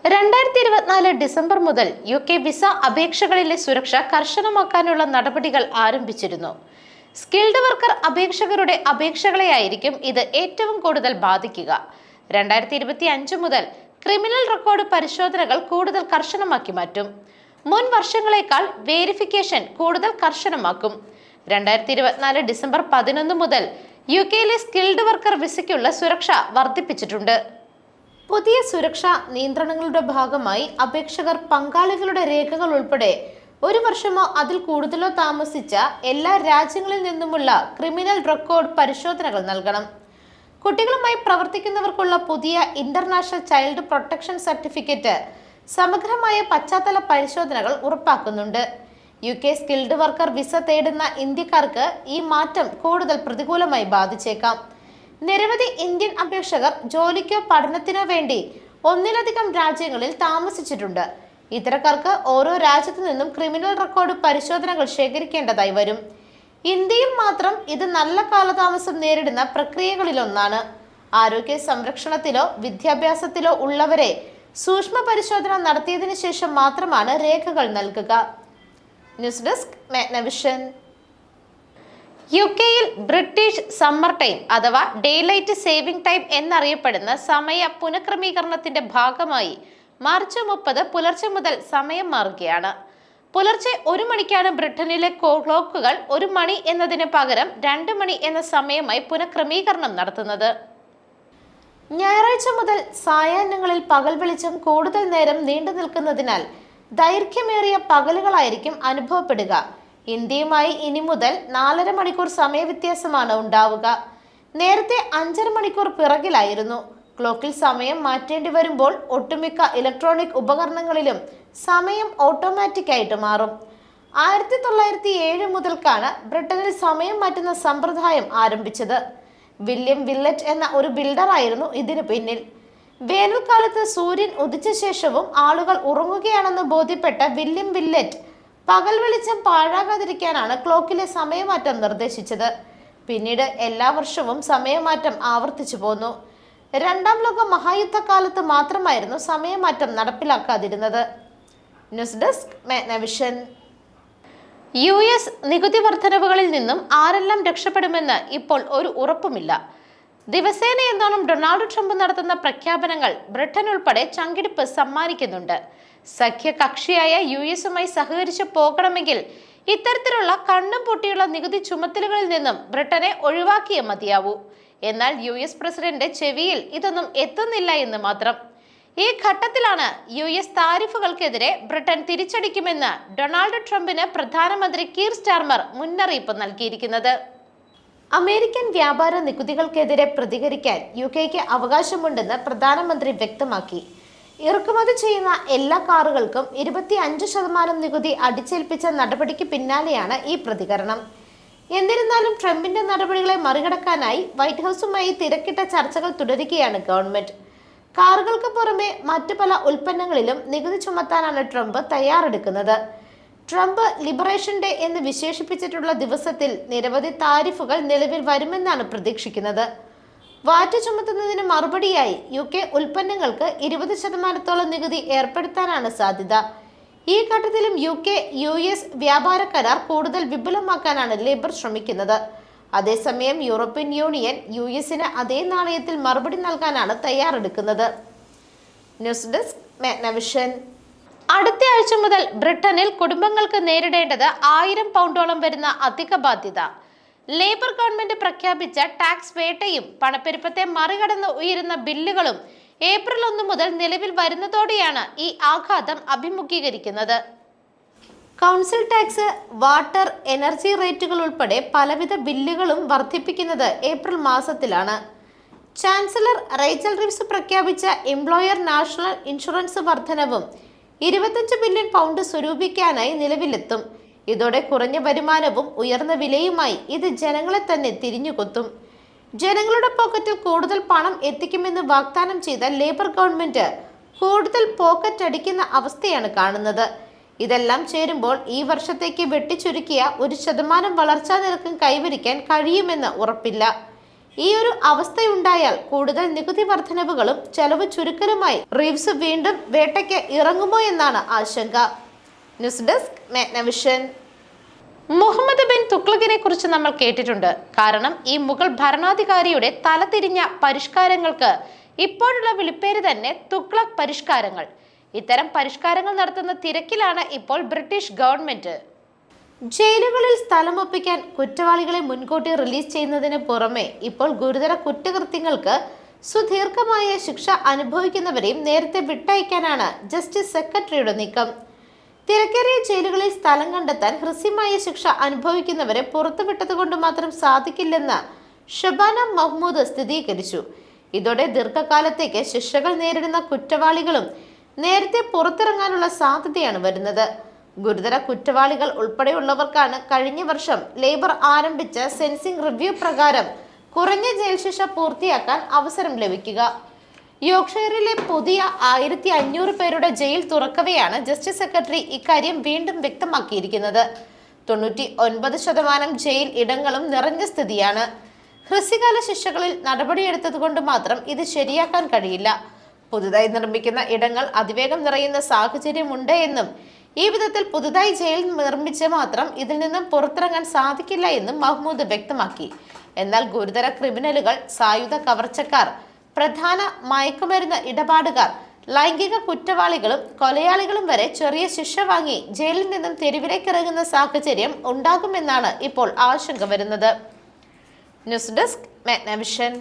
2024 December മുതൽ UK visa അപേക്ഷകളിലെ സുരക്ഷ കർശനമാക്കാനുള്ള നടപടികൾ ആരംഭിച്ചിരുന്നു. സ്കിൽഡ് വർക്കർ അപേക്ഷകരുടെ അപേക്ഷകളെയായിരിക്കും ഇത് ഏറ്റവും കൂടുതൽ ബാധിക്കുക. 2025 മുതൽ ക്രിമിനൽ റെക്കോർഡ് പരിശോധനകൾ കൂടുതൽ കർശനമാക്കി മാറ്റും. മുൻ വർഷങ്ങളേക്കാൾ വേരിഫിക്കേഷൻ കൂടുതൽ കർശനമാക്കും. 2024 ഡിസംബർ 11 മുതൽ UKയിലെ സ്കിൽഡ് വർക്കർ വിസയ്ക്കുള്ള സുരക്ഷ വർദ്ധിപ്പിച്ചിട്ടുണ്ട്. പുതിയ സുരക്ഷാ നിയന്ത്രണങ്ങളുടെ ഭാഗമായി അപേക്ഷകർ പങ്കാളികളുടെ രേഖകൾ ഉൾപ്പെടെ ഒരു വർഷമോ അതിൽ കൂടുതലോ താമസിച്ച എല്ലാ രാജ്യങ്ങളിൽ നിന്നുമുള്ള ക്രിമിനൽ റെക്കോർഡ് പരിശോധനകൾ നൽകണം. കുട്ടികളുമായി പ്രവർത്തിക്കുന്നവർക്കുള്ള പുതിയ ഇന്റർനാഷണൽ ചൈൽഡ് പ്രൊട്ടക്ഷൻ സർട്ടിഫിക്കറ്റ് സമഗ്രമായ പശ്ചാത്തല പരിശോധനകൾ ഉറപ്പാക്കുന്നുണ്ട്. UK സ്കിൽഡ് വർക്കർ വിസ തേടുന്ന ഇന്ത്യക്കാർക്ക് ഈ മാറ്റം കൂടുതൽ പ്രതികൂലമായി ബാധിച്ചേക്കാം. നിരവധി ഇന്ത്യൻ അപേക്ഷകർ ജോലിക്കോ പഠനത്തിനോ വേണ്ടി ഒന്നിലധികം രാജ്യങ്ങളിൽ താമസിച്ചിട്ടുണ്ട്. ഇത്തരക്കാർക്ക് ഓരോ രാജ്യത്തു നിന്നും ക്രിമിനൽ റെക്കോർഡ് പരിശോധനകൾ ശേഖരിക്കേണ്ടതായി വരും. ഇന്ത്യയിൽ മാത്രം ഇത് നല്ല കാലതാമസം നേരിടുന്ന പ്രക്രിയകളിലൊന്നാണ്. ആരോഗ്യ സംരക്ഷണത്തിലോ വിദ്യാഭ്യാസത്തിലോ ഉള്ളവരെ സൂക്ഷ്മ പരിശോധന നടത്തിയതിനു ശേഷം മാത്രമാണ് രേഖകൾ നൽകുക. News desk Magnavision. UKയിൽ ബ്രിട്ടീഷ് സമ്മർ ടൈം അഥവാ ഡേലൈറ്റ് സേവിംഗ് ടൈം എന്നറിയപ്പെടുന്ന സമയ പുനഃക്രമീകരണത്തിന്റെ ഭാഗമായി മാർച്ച് 30 പുലർച്ചെ മുതൽ സമയം മാറുകയാണ്. പുലർച്ചെ 1 മണിക്കാണ് ബ്രിട്ടനിലെ ക്ലോക്കുകൾ 1 മണി എന്നതിന് പകരം 2 മണി എന്ന സമയമായി പുനഃക്രമീകരണം നടത്തുന്നത്. ഞായറാഴ്ച മുതൽ സായാഹ്നങ്ങളിൽ പകൽ വെളിച്ചം കൂടുതൽ നേരം നീണ്ടു നിൽക്കുന്നതിനാൽ ദൈർഘ്യമേറിയ പകലുകളായിരിക്കും അനുഭവപ്പെടുക. ഇന്ത്യയുമായി ഇനി മുതൽ 4.5 മണിക്കൂർ സമയവ്യത്യാസമാണ് ഉണ്ടാവുക. നേരത്തെ 5.5 മണിക്കൂർ പിറകിലായിരുന്നു. ക്ലോക്കിൽ സമയം മാറ്റേണ്ടി വരുമ്പോൾ ഒട്ടുമിക്ക ഇലക്ട്രോണിക് ഉപകരണങ്ങളിലും സമയം ഓട്ടോമാറ്റിക് ആയിട്ട് മാറും. 1907 മുതൽക്കാണ് ബ്രിട്ടനിൽ സമയം മാറ്റുന്ന സമ്പ്രദായം ആരംഭിച്ചത്. വില്യം വില്ലറ്റ് എന്ന ഒരു ബിൽഡർ ആയിരുന്നു ഇതിനു പിന്നിൽ. വേനൽക്കാലത്ത് സൂര്യൻ ഉദിച്ച ശേഷവും ആളുകൾ ഉറങ്ങുകയാണെന്ന് ബോധ്യപ്പെട്ട വില്യം വില്ലറ്റ് പകൽ വെളിച്ചം പാഴാകാതിരിക്കാനാണ് ക്ലോക്കിലെ സമയമാറ്റം നിർദ്ദേശിച്ചത്. പിന്നീട് എല്ലാ വർഷവും സമയമാറ്റം ആവർത്തിച്ചു പോന്നു. 2ാം ലോക മഹായുദ്ധകാലത്ത് മാത്രമായിരുന്നു സമയമാറ്റം നടപ്പിലാക്കാതിരുന്നത്. News desk Magnavision. US നികുതി വർധനവുകളിൽ നിന്നും ആരെല്ലാം രക്ഷപ്പെടുമെന്ന് ഇപ്പോൾ ഒരു ഉറപ്പുമില്ല. ദിവസേന എന്നോണം ഡൊണാൾഡ് ട്രംപ് നടത്തുന്ന പ്രഖ്യാപനങ്ങൾ ബ്രിട്ടൻ ഉൾപ്പെടെ ചങ്കിടിപ്പ് സമ്മാനിക്കുന്നുണ്ട്. സഖ്യകക്ഷിയായ US-ഉമായി സഹകരിച്ച് പോകണമെങ്കിൽ ഇത്തരത്തിലുള്ള കണ്ണും പൊട്ടിയുള്ള നികുതി ചുമത്തലുകളിൽ നിന്നും ബ്രിട്ടനെ ഒഴിവാക്കിയേ മതിയാവൂ. എന്നാൽ US പ്രസിഡന്റ് ചെവിയിൽ ഇതൊന്നും എത്തുന്നില്ല എന്ന് മാത്രം. ഈ ഘട്ടത്തിലാണ് US താരിഫുകൾക്കെതിരെ ബ്രിട്ടൻ തിരിച്ചടിക്കുമെന്ന് ഡൊണാൾഡ് ട്രംപിന് പ്രധാനമന്ത്രി കീർ സ്റ്റാർമർ മുന്നറിയിപ്പ് നൽകിയിരിക്കുന്നത്. അമേരിക്കൻ വ്യാപാര നികുതികൾക്കെതിരെ പ്രതികരിക്കാൻ UKക്ക് അവകാശമുണ്ടെന്ന് പ്രധാനമന്ത്രി വ്യക്തമാക്കി. ഇറക്കുമതി ചെയ്യുന്ന എല്ലാ കാറുകൾക്കും 25% നികുതി അടിച്ചേൽപ്പിച്ച നടപടിക്ക് പിന്നാലെയാണ് ഈ പ്രതികരണം. എന്നിരുന്നാലും ട്രംപിന്റെ നടപടികളെ മറികടക്കാനായി വൈറ്റ് ഹൗസുമായി തിരക്കിട്ട ചർച്ചകൾ തുടരുകയാണ് ഗവൺമെന്റ്. കാറുകൾക്ക് പുറമെ മറ്റു പല ഉൽപ്പന്നങ്ങളിലും നികുതി ചുമത്താനാണ് ട്രംപ് തയ്യാറെടുക്കുന്നത്. ട്രംപ് ലിബറേഷൻ ഡേ എന്ന് വിശേഷിപ്പിച്ചിട്ടുള്ള ദിവസത്തിൽ നിരവധി താരിഫുകൾ നിലവിൽ വരുമെന്നാണ് പ്രതീക്ഷിക്കുന്നത്. വാറ്റ് ചുമത്തുന്നതിന് മറുപടിയായി UK ഉൽപ്പന്നങ്ങൾക്ക് 20% നികുതി ഏർപ്പെടുത്താനാണ് സാധ്യത. ഈ ഘട്ടത്തിലും UK-US വ്യാപാര കരാർ കൂടുതൽ വിപുലമാക്കാനാണ് ലേബർ ശ്രമിക്കുന്നത്. അതേസമയം യൂറോപ്യൻ യൂണിയൻ US-ന് അതേ നാണയത്തിൽ മറുപടി നൽകാനാണ് തയ്യാറെടുക്കുന്നത്. News desk Magnavision. അടുത്ത ആഴ്ച മുതൽ ബ്രിട്ടനിൽ കുടുംബങ്ങൾക്ക് നേരിടേണ്ടത് 1000 പൗണ്ടോളം വരുന്ന അധിക ബാധ്യത. ലേബർ ഗവൺമെന്റ് പ്രഖ്യാപിച്ച ടാക്സ് വേട്ടയും പണപ്പെരുപ്പത്തെ മറികടന്ന് ഉയരുന്ന ബില്ലുകളും ഏപ്രിൽ 1 മുതൽ നിലവിൽ വരുന്നതോടെയാണ് ഈ ആഘാതം അഭിമുഖീകരിക്കുന്നത്. കൗൺസിൽ ടാക്സ്, വാട്ടർ, എനർജി റേറ്റുകൾ ഉൾപ്പെടെ പലവിധ ബില്ലുകളും വർദ്ധിപ്പിക്കുന്നത് ഏപ്രിൽ മാസത്തിലാണ്. ചാൻസലർ റേച്ചൽ റിവ്സ് പ്രഖ്യാപിച്ച എംപ്ലോയർ നാഷണൽ ഇൻഷുറൻസ് വർധനവും 25 ബില്യൺ പൗണ്ട് സ്വരൂപിക്കാനായി നിലവിലെത്തും. ഇതോടെ കുറഞ്ഞ വരുമാനവും ഉയർന്ന വിലയുമായി ഇത് ജനങ്ങളെ തന്നെ തിരിഞ്ഞുകൊത്തും. ജനങ്ങളുടെ പോക്കറ്റിൽ കൂടുതൽ പണം എത്തിക്കുമെന്ന് വാഗ്ദാനം ചെയ്ത ലേബർ ഗവൺമെന്റ് കൂടുതൽ പോക്കറ്റ് അടിക്കുന്ന അവസ്ഥയാണ് കാണുന്നത്. ഇതെല്ലാം ചേരുമ്പോൾ ഈ വർഷത്തേക്ക് വെട്ടിച്ചുരുക്കിയ 1% വളർച്ചാ നിരക്കും കൈവരിക്കാൻ കഴിയുമെന്ന് ഉറപ്പില്ല. ഈ ഒരു അവസ്ഥയുണ്ടായാൽ കൂടുതൽ നികുതി വർധനവുകളും ചെലവ് ചുരുക്കലുമായി റീവ്സ് വീണ്ടും വേട്ടയ്ക്ക് ഇറങ്ങുമോ എന്നാണ് ആശങ്ക. News desk Magnavision. Muhammad bin തുഗ്ലക്കിനെ കുറിച്ച് നമ്മൾ കേട്ടിട്ടുണ്ട്. കാരണം ഈ മുഗൾ ഭരണാധികാരിയുടെ തലതിരിഞ്ഞ പരിഷ്കാരങ്ങൾക്ക് ഇപ്പോഴുള്ള വിളിപ്പേര് തന്നെ തുഗ്ലക്ക് പരിഷ്കാരങ്ങൾ. ഇത്തരം പരിഷ്കാരങ്ങൾ നടത്തുന്ന തിരക്കിലാണ് ഇപ്പോൾ ബ്രിട്ടീഷ് ഗവൺമെന്റ്. ജയിലുകളിൽ സ്ഥലമൊപ്പിക്കാൻ കുറ്റവാളികളെ മുൻകൂട്ടി റിലീസ് ചെയ്യുന്നതിന് പുറമെ ഇപ്പോൾ ഗുരുതര കുറ്റകൃത്യങ്ങൾക്ക് സുദീർഘമായ ശിക്ഷ അനുഭവിക്കുന്നവരെയും നേരത്തെ വിട്ടയക്കാനാണ് ജസ്റ്റിസ് സെക്രട്ടറിയുടെ നീക്കം. തിരക്കേറിയ ജയിലുകളിൽ സ്ഥലം കണ്ടെത്താൻ ഹ്രസ്യമായ ശിക്ഷ അനുഭവിക്കുന്നവരെ പുറത്തുവിട്ടത് കൊണ്ട് മാത്രം സാധിക്കില്ലെന്ന് ഷബാന മഹ്മൂദ് സ്ഥിരീകരിച്ചു. ഇതോടെ ദീർഘകാലത്തേക്ക് ശിക്ഷകൾ നേരിടുന്ന കുറ്റവാളികളും നേരത്തെ പുറത്തിറങ്ങാനുള്ള സാധ്യതയാണ് വരുന്നത്. ഗുരുതര കുറ്റവാളികൾ ഉൾപ്പെടെയുള്ളവർക്കാണ് കഴിഞ്ഞ വർഷം ലേബർ ആരംഭിച്ച സെൻസിംഗ് റിവ്യൂ പ്രകാരം കുറഞ്ഞ ജയിൽ ശിക്ഷ പൂർത്തിയാക്കാൻ അവസരം ലഭിക്കുക. യോർക്ക്ഷയറിലെ പുതിയ 1500 പേരുടെ ജയിൽ തുറക്കവെയാണ് ജസ്റ്റിസ് സെക്രട്ടറി ഇക്കാര്യം വീണ്ടും വ്യക്തമാക്കിയിരിക്കുന്നത്. 99% ജയിൽ ഇടങ്ങളും നിറഞ്ഞ സ്ഥിതിയാണ്. ഹ്രസ്വകാല ശിക്ഷകളിൽ നടപടിയെടുത്തതുകൊണ്ട് മാത്രം ഇത് ശരിയാക്കാൻ കഴിയില്ല. പുതുതായി നിർമ്മിക്കുന്ന ഇടങ്ങൾ അതിവേഗം നിറയുന്ന സാഹചര്യമുണ്ട് എന്നും ഈ വിധത്തിൽ പുതുതായി ജയിൽ നിർമ്മിച്ച് മാത്രം ഇതിൽ നിന്നും പുറത്തിറങ്ങാൻ സാധിക്കില്ല എന്നും മഹ്മൂദ് വ്യക്തമാക്കി. എന്നാൽ ഗുരുതര ക്രിമിനലുകൾ, സായുധ കവർച്ചക്കാർ, പ്രധാന മയക്കുമരുന്ന് ഇടപാടുകാർ, ലൈംഗിക കുറ്റവാളികളും കൊലയാളികളും വരെ ചെറിയ ശിക്ഷ വാങ്ങി ജയിലിൽ നിന്നും തെരുവിലേക്ക് ഇറങ്ങുന്ന സാഹചര്യം ഉണ്ടാകുമെന്നാണ് ഇപ്പോൾ ആശങ്ക വരുന്നത്. News desk മെഗ്നവിഷൻ.